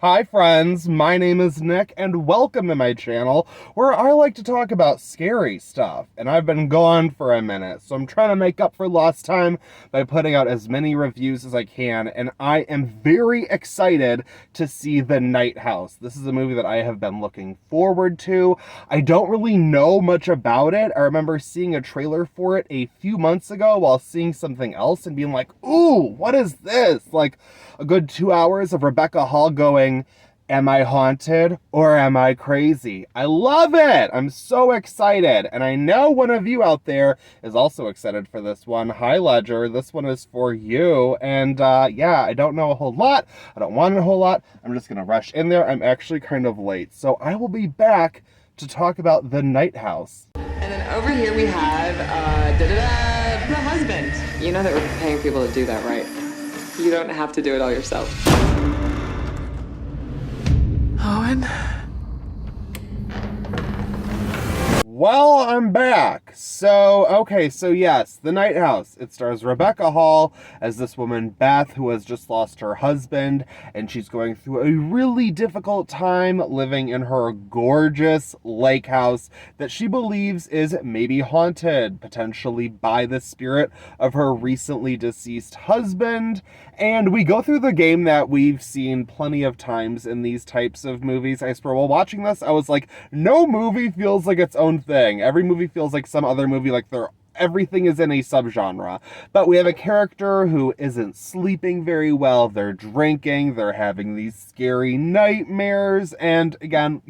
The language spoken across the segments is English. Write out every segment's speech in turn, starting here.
Hi friends, my name is Nick and welcome to my channel where I like to talk about scary stuff. And I've been gone for a minute, so I'm trying to make up for lost time by putting out as many reviews as I can, and I am very excited to see The Night House. This is a movie that I have been looking forward to. I don't really know much about it. I remember seeing a trailer for it a few months ago while seeing something else and being like, ooh, what is this? Like a good 2 hours of Rebecca Hall going, am I haunted or am I crazy? I love it! I'm so excited. And I know one of you out there is also excited for this one. Hi, Ledger. This one is for you. And yeah, I don't know a whole lot. I don't want a whole lot. I'm just going to rush in there. I'm actually kind of late. So I will be back to talk about The Night House. And then over here we have, the husband. You know that we're paying people to do that, right? You don't have to do it all yourself. Owen? Well, I'm back. So yes, The Night House. It stars Rebecca Hall as this woman, Beth, who has just lost her husband, and she's going through a really difficult time living in her gorgeous lake house that she believes is maybe haunted, potentially by the spirit of her recently deceased husband. And we go through the game that we've seen plenty of times in these types of movies. I swear, while watching this, I was like, no movie feels like its own thing. Every movie feels like some other movie, like everything is in a subgenre. But we have a character who isn't sleeping very well. They're drinking. They're having these scary nightmares. And again,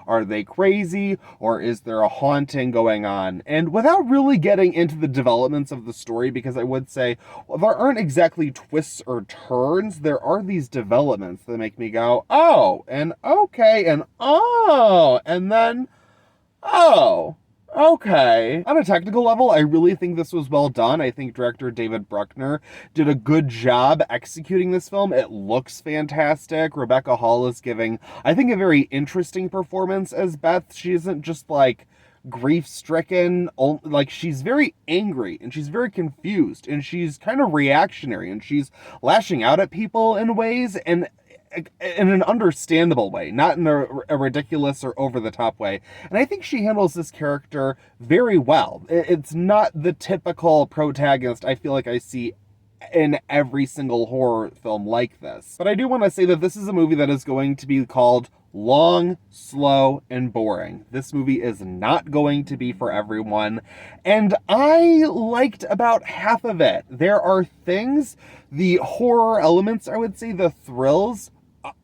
are they crazy or is there a haunting going on? And without really getting into the developments of the story, because I would say, well, there aren't exactly twists or turns. There are these developments that make me go, oh, and okay, and oh, and then, oh. Okay. On a technical level, I really think this was well done. I think director David Bruckner did a good job executing this film. It looks fantastic. Rebecca Hall is giving, I think, a very interesting performance as Beth. She isn't just like grief-stricken, like she's very angry and she's very confused and she's kind of reactionary and she's lashing out at people in ways and in an understandable way, not in a ridiculous or over-the-top way. And I think she handles this character very well. It's not the typical protagonist I feel like I see in every single horror film like this. But I do want to say that this is a movie that is going to be called long, slow, and boring. This movie is not going to be for everyone, and I liked about half of it. There are things, the horror elements, I would say, the thrills,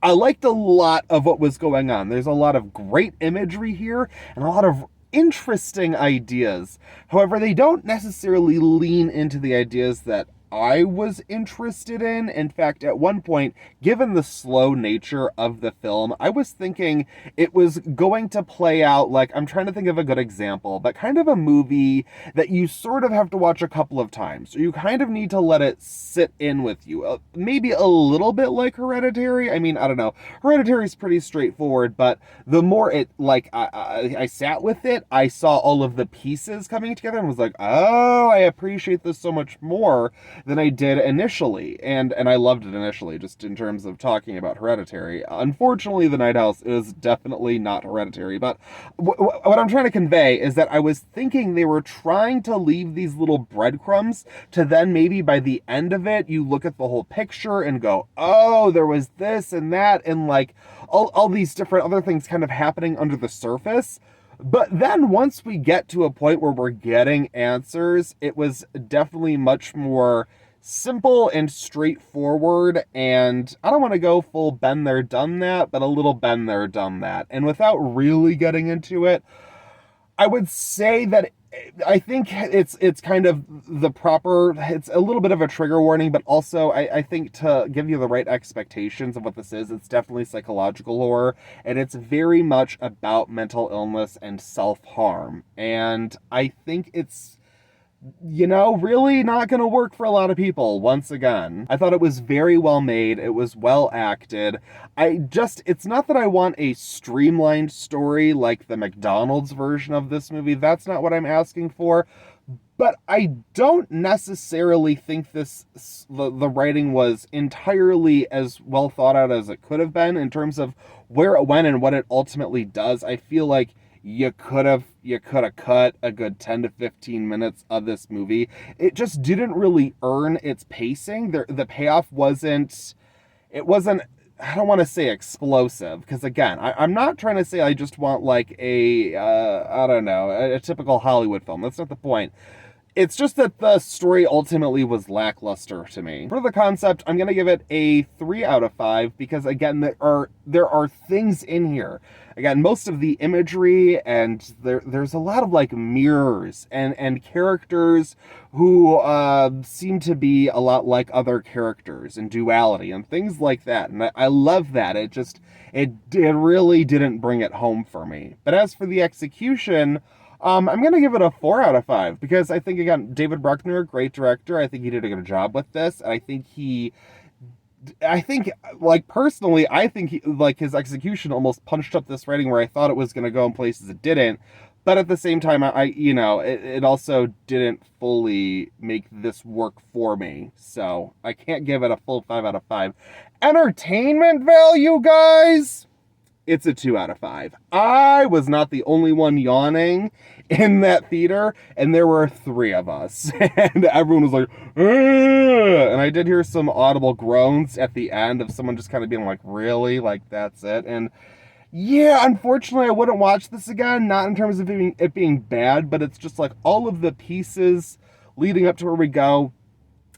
I liked a lot of what was going on. There's a lot of great imagery here and a lot of interesting ideas. However, they don't necessarily lean into the ideas that I was interested in. In fact, at one point, given the slow nature of the film, I was thinking it was going to play out like, I'm trying to think of a good example, but kind of a movie that you sort of have to watch a couple of times, or you kind of need to let it sit in with you. Maybe a little bit like Hereditary. I mean, I don't know. Hereditary is pretty straightforward, but the more it, like, I sat with it, I saw all of the pieces coming together and was like, oh, I appreciate this so much more than I did initially, and I loved it initially, just in terms of talking about Hereditary. Unfortunately, The Night House is definitely not Hereditary, but what I'm trying to convey is that I was thinking they were trying to leave these little breadcrumbs to then maybe by the end of it, you look at the whole picture and go, oh, there was this and that, and like all these different other things kind of happening under the surface. But then once we get to a point where we're getting answers, it was definitely much more simple and straightforward. And I don't want to go full been there, done that, but a little been there, done that. And without really getting into it, I would say that I think it's kind of the proper, it's a little bit of a trigger warning, but also I think to give you the right expectations of what this is, it's definitely psychological horror, and it's very much about mental illness and self-harm. And I think it's, really not going to work for a lot of people, once again. I thought it was very well made. It was well acted. It's not that I want a streamlined story like the McDonald's version of this movie. That's not what I'm asking for. But I don't necessarily think the writing was entirely as well thought out as it could have been in terms of where it went and what it ultimately does. I feel like you could have cut a good 10 to 15 minutes of this movie. It just didn't really earn its pacing. The payoff wasn't, it wasn't, I don't want to say explosive, because again, I'm not trying to say I just want like I don't know, a typical Hollywood film. That's not the point. It's just that the story ultimately was lackluster to me. For the concept, I'm gonna give it a 3 out of 5 because again, there are things in here. Again, most of the imagery and there's a lot of like mirrors and characters who seem to be a lot like other characters and duality and things like that. And I love that. It really didn't bring it home for me. But as for the execution, I'm going to give it a 4 out of 5 because I think, again, David Bruckner, great director. I think he did a good job with this. And like, personally, I think like, his execution almost punched up this rating where I thought it was going to go in places it didn't. But at the same time, it also didn't fully make this work for me. So I can't give it a full 5 out of 5. Entertainment value, guys? It's a 2 out of 5. I was not the only one yawning in that theater, and there were 3 of us. And everyone was like, "Ugh!" And I did hear some audible groans at the end of someone just kind of being like, really? Like, that's it? And yeah, unfortunately, I wouldn't watch this again, not in terms of it being bad, but it's just like all of the pieces leading up to where we go,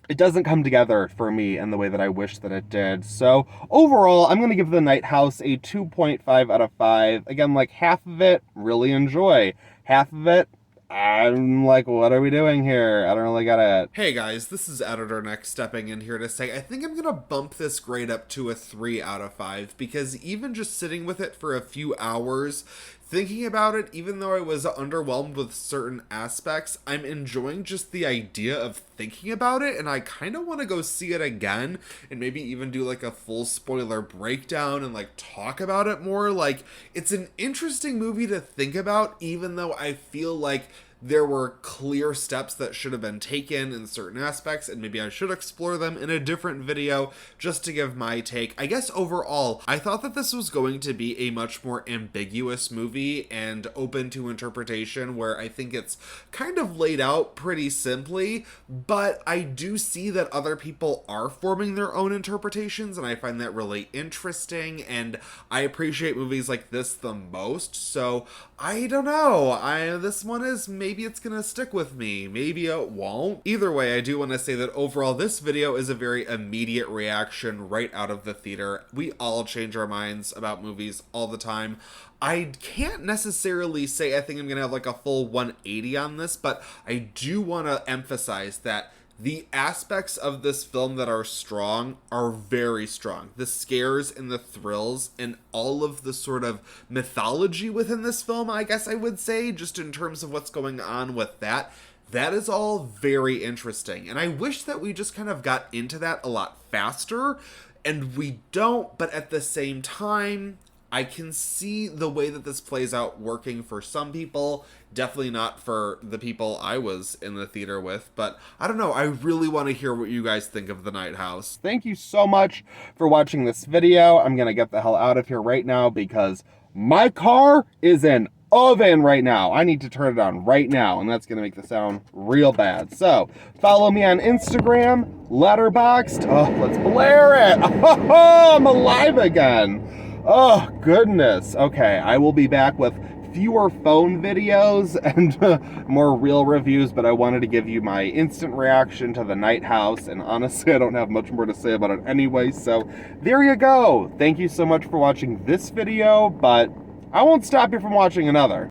it doesn't come together for me in the way that I wish that it did. So overall, I'm going to give The Night House a 2.5 out of 5. Again, like half of it, really enjoy. Half of it, I'm like, what are we doing here? I don't really get it. Hey guys, this is Editor Next stepping in here to say I think I'm gonna bump this grade up to a 3 out of 5 because even just sitting with it for a few hours, thinking about it, even though I was underwhelmed with certain aspects, I'm enjoying just the idea of thinking about it, and I kind of want to go see it again and maybe even do like a full spoiler breakdown and like talk about it more. Like, it's an interesting movie to think about, even though I feel like there were clear steps that should have been taken in certain aspects, and maybe I should explore them in a different video just to give my take. I guess overall, I thought that this was going to be a much more ambiguous movie and open to interpretation, where I think it's kind of laid out pretty simply, but I do see that other people are forming their own interpretations, and I find that really interesting, and I appreciate movies like this the most. So I don't know, this one is, maybe it's gonna stick with me, maybe it won't. Either way, I do want to say that overall this video is a very immediate reaction right out of the theater. We all change our minds about movies all the time. I can't necessarily say I think I'm gonna have like a full 180 on this, but I do want to emphasize that the aspects of this film that are strong are very strong. The scares and the thrills and all of the sort of mythology within this film, I guess I would say, just in terms of what's going on with that, that is all very interesting. And I wish that we just kind of got into that a lot faster, and we don't, but at the same time, I can see the way that this plays out working for some people, definitely not for the people I was in the theater with, but I don't know, I really want to hear what you guys think of The Night House. Thank you so much for watching this video. I'm going to get the hell out of here right now because my car is in oven right now. I need to turn it on right now, and that's going to make the sound real bad. So, follow me on Instagram, Letterboxd. Oh, let's blare it. Oh, I'm alive again. Oh, goodness. Okay, I will be back with fewer phone videos and more real reviews, but I wanted to give you my instant reaction to The Night House, and honestly, I don't have much more to say about it anyway, so there you go. Thank you so much for watching this video, but I won't stop you from watching another.